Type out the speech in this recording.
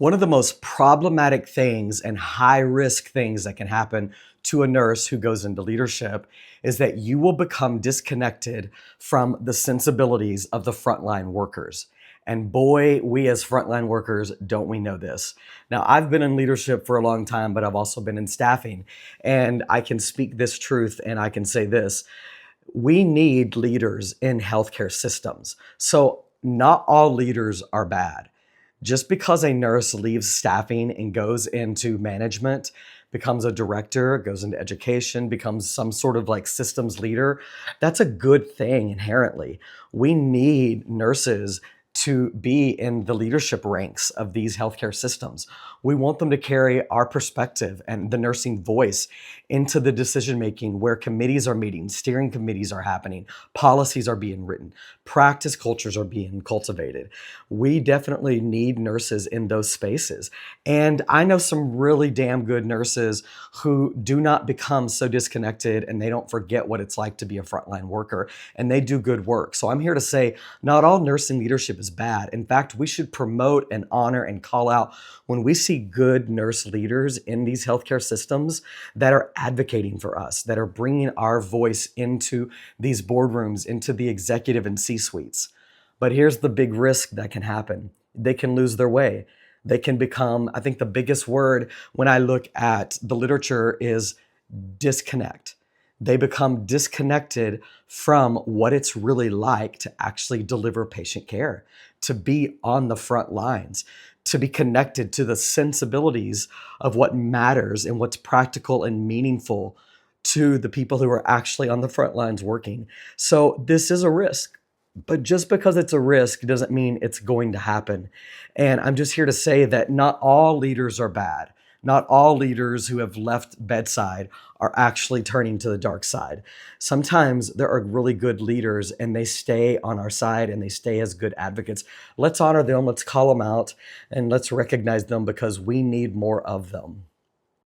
One of the most problematic things and high risk things that can happen to a nurse who goes into leadership is that you will become disconnected from the sensibilities of the frontline workers. And boy, we as frontline workers, don't we know this? Now, I've been in leadership for a long time, but I've also been in staffing. And I can speak this truth and I can say this. We need leaders in healthcare systems. So, not all leaders are bad. Just because a nurse leaves staffing and goes into management, becomes a director, goes into education, becomes some sort of like systems leader, that's a good thing inherently. We need nurses to be in the leadership ranks of these healthcare systems. We want them to carry our perspective and the nursing voice into the decision making where committees are meeting, steering committees are happening, policies are being written, practice cultures are being cultivated. We definitely need nurses in those spaces. And I know some really damn good nurses who do not become so disconnected and they don't forget what it's like to be a frontline worker and they do good work. So I'm here to say not all nursing leadership is bad. In fact, we should promote and honor and call out when we see good nurse leaders in these healthcare systems that are advocating for us, that are bringing our voice into these boardrooms, into the executive and C-suites. But here's the big risk that can happen. They can lose their way. They can become, I think the biggest word when I look at the literature is disconnect. They become disconnected from what it's really like to actually deliver patient care, to be on the front lines, to be connected to the sensibilities of what matters and what's practical and meaningful to the people who are actually on the front lines working. So this is a risk. But just because it's a risk doesn't mean it's going to happen. And I'm just here to say that not all leaders are bad. Not all leaders who have left bedside are actually turning to the dark side. Sometimes there are really good leaders and they stay on our side and they stay as good advocates. Let's honor them, let's call them out, and let's recognize them because we need more of them.